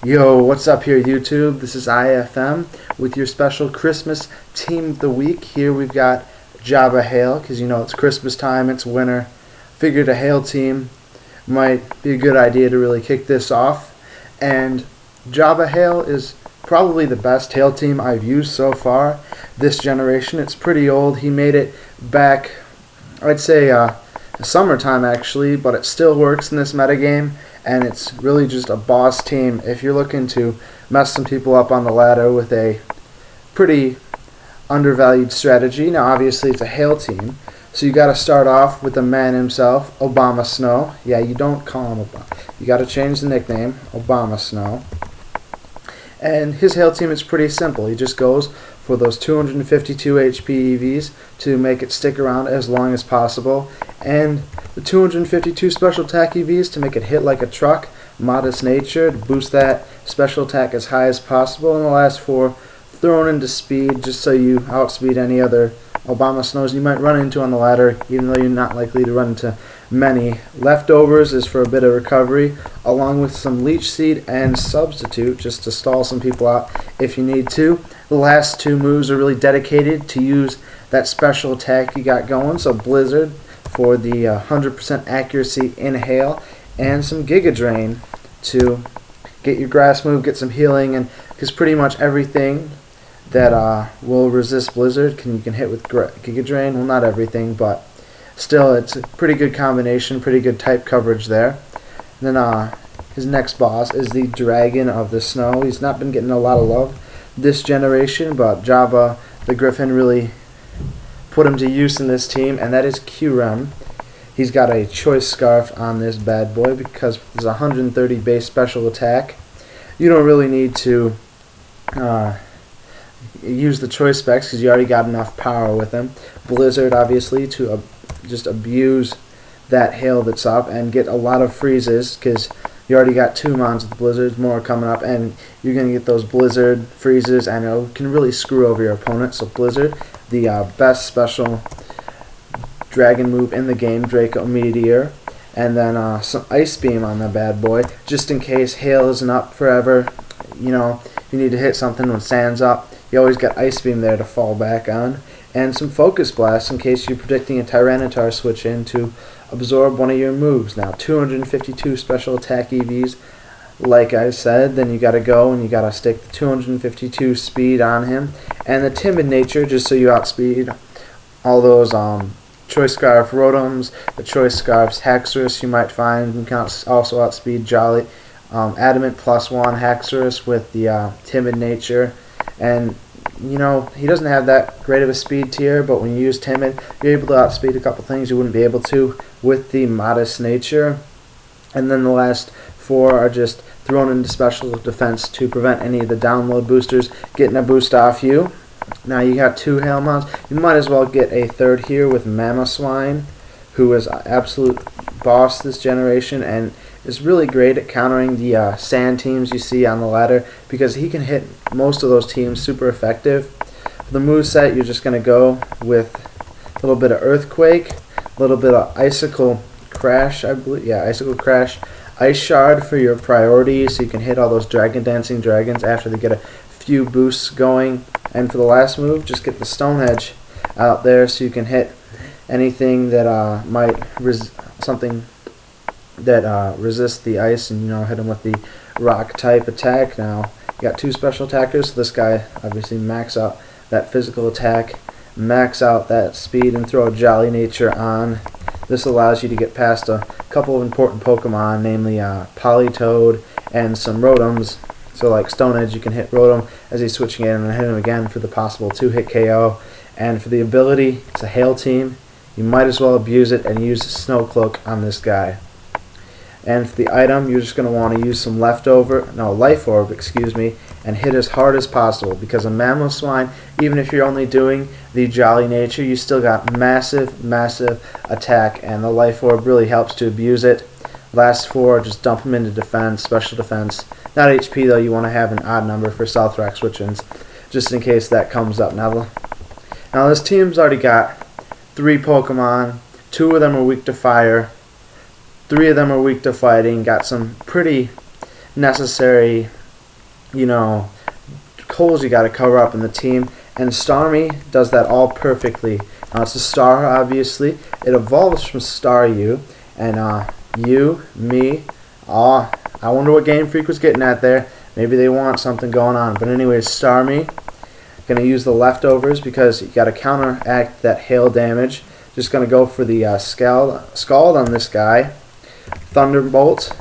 Yo, what's up here YouTube? This is IFM with your special Christmas Team of the Week. Here we've got Java Hail, because you know it's Christmas time, it's winter. Figured a Hail team might be a good idea to really kick this off. And Java Hail is probably the best Hail team I've used so far this generation. It's pretty old. He made it back, I'd say, summertime actually, but it still works in this metagame. And it's really just a boss team if you're looking to mess some people up on the ladder with a pretty undervalued strategy. Now obviously it's a Hail team, so you got to start off with the man himself, Obamasnow. Yeah, you don't call him Obama. You got to change the nickname, Obamasnow. And his Hail team is pretty simple. He just goes for those 252 HP EVs to make it stick around as long as possible, and the 252 special attack EVs to make it hit like a truck, Modest Nature to boost that special attack as high as possible, and the last 4 thrown into speed just so you outspeed any other Obamasnows you might run into on the ladder, even though you're not likely to run into many. Leftovers is for a bit of recovery, along with some Leech Seed and Substitute just to stall some people out if you need to. The last 2 moves are really dedicated to use that special attack you got going, so Blizzard for the 100% accuracy in Hail, and some Giga Drain to get your grass move, get some healing, and because pretty much everything that will resist Blizzard you can hit with Giga Drain. Well, not everything, but still it's a pretty good combination, pretty good type coverage there. And then his next boss is the Dragon of the Snow. He's not been getting a lot of love this generation, but Java the Griffin really put him to use in this team, and that is Kyurem. He's got a choice scarf on this bad boy because there's 130 base special attack. You don't really need to use the choice specs because you already got enough power with him. Blizzard obviously to just abuse that Hail that's up and get a lot of freezes because you already got 2 mons with Blizzards, more coming up, and you're going to get those Blizzard freezes, and it can really screw over your opponent. So Blizzard, the best special dragon move in the game, Draco Meteor, and then some Ice Beam on the bad boy, just in case Hail isn't up forever. You know, if you need to hit something when sand's up, you always got Ice Beam there to fall back on, and some Focus Blast in case you're predicting a Tyranitar switch in to absorb one of your moves. Now 252 special attack EVs, like I said, then you got to go and you got to stick the 252 speed on him, and the Timid Nature just so you outspeed all those Choice Scarf Rotoms, the Choice Scarfs Haxorus you might find. You can also outspeed Jolly Adamant +1 Haxorus with the Timid Nature. And you know, he doesn't have that great of a speed tier, but when you use Timid, you're able to outspeed a couple things you wouldn't be able to with the Modest Nature. And then the last 4 are just thrown into special defense to prevent any of the download boosters getting a boost off you. Now you got 2 Hail mons. You might as well get a third here with Mamoswine, who is an absolute boss this generation and is really great at countering the sand teams you see on the ladder because he can hit most of those teams super effective. For the moveset, you're just going to go with a little bit of Earthquake, a little bit of Icicle Crash, I believe. Yeah, Icicle Crash. Ice Shard for your priorities so you can hit all those Dragon Dancing Dragons after they get a few boosts going. And for the last move, just get the Stone Edge out there so you can hit anything that might resist the ice, and you know, hit them with the rock type attack. Now you got 2 special attackers, so this guy obviously max out that physical attack, max out that speed, and throw a Jolly Nature on. This allows you to get past a couple of important Pokemon, namely Politoed and some Rotoms. So like Stone Edge, you can hit Rotom as he's switching in and hit him again for the possible 2-hit KO. And for the ability, it's a Hail team. You might as well abuse it and use Snow Cloak on this guy. And for the item, you're just going to want to use some Life Orb, and hit as hard as possible because a Mamoswine, even if you're only doing the Jolly Nature, you still got massive, massive attack, and the Life Orb really helps to abuse it. Last 4, just dump them into defense, special defense. Not HP though, you want to have an odd number for South Rack switch-ins, just in case that comes up. Now this team's already got 3 Pokemon, 2 of them are weak to fire, 3 of them are weak to fighting, got some pretty necessary you know, holes you got to cover up in the team, and Starmie does that all perfectly. Now it's a star, obviously. It evolves from Staryu, and you, me, I wonder what Game Freak was getting at there. Maybe they want something going on. But anyways, Starmie, gonna use the leftovers because you got to counteract that hail damage. Just gonna go for the Scald on this guy. Thunderbolt,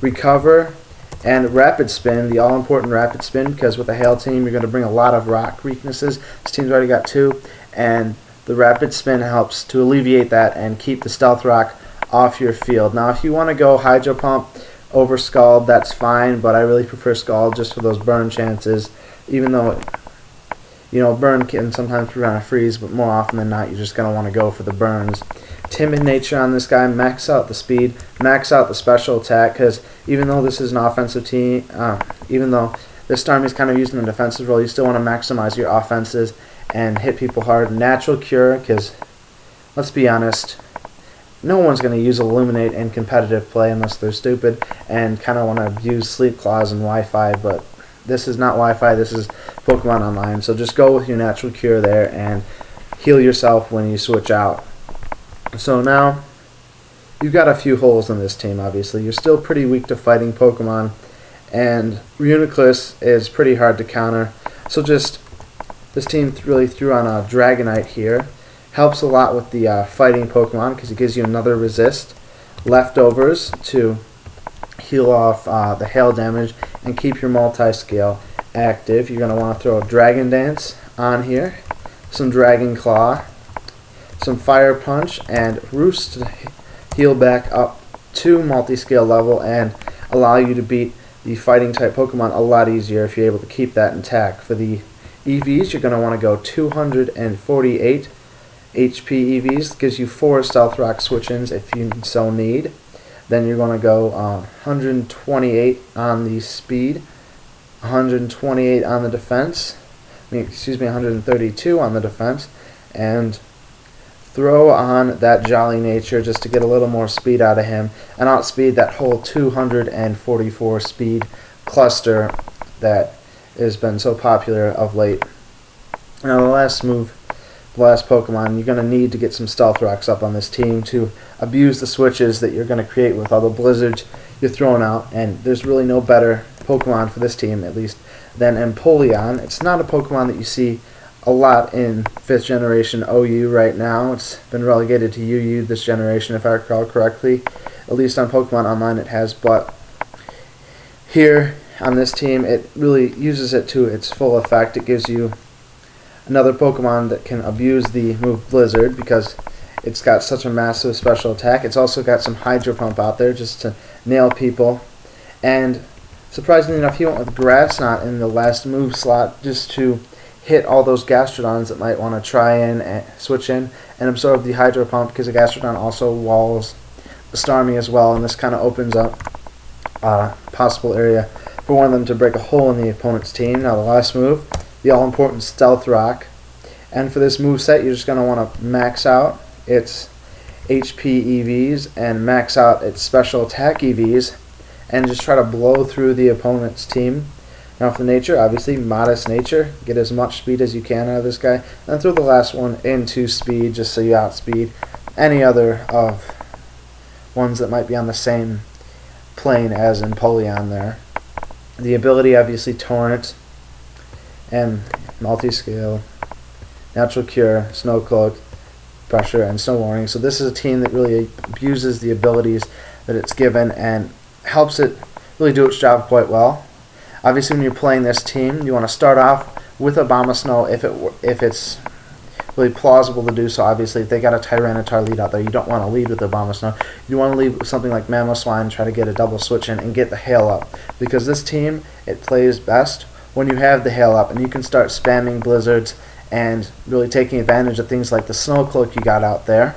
recover, and rapid spin, the all-important rapid spin, because with the hail team you're going to bring a lot of rock weaknesses. This team's already got 2, and the rapid spin helps to alleviate that and keep the stealth rock off your field. Now if you want to go Hydro Pump over Scald, that's fine, but I really prefer Scald just for those burn chances, even though burn can sometimes prevent a freeze, but more often than not you're just going to want to go for the burns. Timid Nature on this guy, max out the speed, max out the special attack, because even though this is an offensive team, even though this Starmie is kind of using a defensive role, you still want to maximize your offenses and hit people hard. Natural Cure, because let's be honest, no one's going to use Illuminate in competitive play unless they're stupid and kind of want to use Sleep Claws and Wi-Fi, but this is not Wi-Fi, this is Pokemon Online, so just go with your Natural Cure there and heal yourself when you switch out. So now, you've got a few holes in this team, obviously. You're still pretty weak to fighting Pokemon, and Reuniclus is pretty hard to counter. So just, this team really threw on a Dragonite here. Helps a lot with the fighting Pokemon, because it gives you another resist. Leftovers to heal off the hail damage, and keep your Multiscale active. You're going to want to throw a Dragon Dance on here, some Dragon Claw, some Fire Punch, and Roost to heal back up to Multiscale level and allow you to beat the fighting type Pokemon a lot easier if you're able to keep that intact. For the EVs, you're going to want to go 248 HP EVs, gives you 4 Stealth Rock switch-ins if you so need. Then you're going to go 128 on the speed, 128 on the defense, 132 on the defense, and throw on that Jolly Nature just to get a little more speed out of him and outspeed that whole 244 speed cluster that has been so popular of late. Now the last Pokemon, you're going to need to get some Stealth Rocks up on this team to abuse the switches that you're going to create with all the blizzards you're throwing out, and there's really no better Pokemon for this team, at least, than Empoleon. It's not a Pokemon that you see a lot in 5th generation OU right now. It's been relegated to UU this generation, if I recall correctly. At least on Pokemon Online it has, but here on this team it really uses it to its full effect. It gives you another Pokemon that can abuse the move Blizzard because it's got such a massive special attack. It's also got some Hydro Pump out there just to nail people. And surprisingly enough, he went with Grass Knot in the last move slot just to hit all those Gastrodons that might want to try and switch in and absorb the Hydro Pump, because the Gastrodon also walls the Starmie as well, and this kind of opens up a possible area for one of them to break a hole in the opponent's team. Now the last move, the all-important Stealth Rock, and for this move set you're just going to want to max out its HP EVs and max out its special attack EVs and just try to blow through the opponent's team. Now for Nature, obviously Modest Nature, get as much speed as you can out of this guy, and throw the last one into speed just so you outspeed any other of ones that might be on the same plane as Empoleon there. The ability, obviously Torrent and Multiscale, Natural Cure, Snow Cloak, Pressure, and Snow Warning. So this is a team that really abuses the abilities that it's given and helps it really do its job quite well. Obviously, when you're playing this team, you want to start off with Obamasnow if it's really plausible to do so. Obviously, if they got a Tyranitar lead out there, you don't want to lead with Obamasnow. You want to lead with something like Mamoswine, try to get a double switch in and get the hail up. Because this team, it plays best when you have the hail up and you can start spamming blizzards and really taking advantage of things like the Snow Cloak you got out there.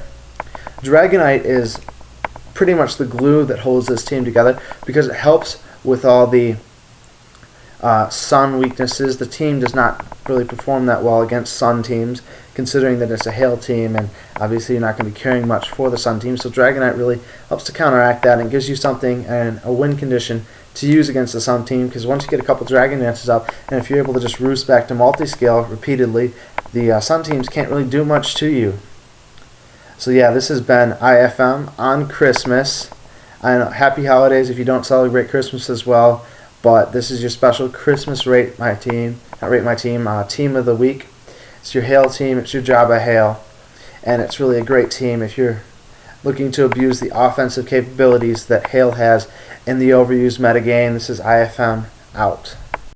Dragonite is pretty much the glue that holds this team together because it helps with all the sun weaknesses. The team does not really perform that well against sun teams, considering that it's a hail team, and obviously you're not going to be carrying much for the sun team. So Dragonite really helps to counteract that and gives you something and a win condition to use against the Sun team, because once you get a couple Dragonites up, and if you're able to just Roost back to Multiscale repeatedly, the Sun teams can't really do much to you. So yeah, this has been IFM on Christmas. I know, happy holidays if you don't celebrate Christmas as well, but this is your special Christmas Team of the week. It's your Hail team, it's your Jabba Hail, and it's really a great team if you're looking to abuse the offensive capabilities that Hail has in the overused metagame. This is IFM out.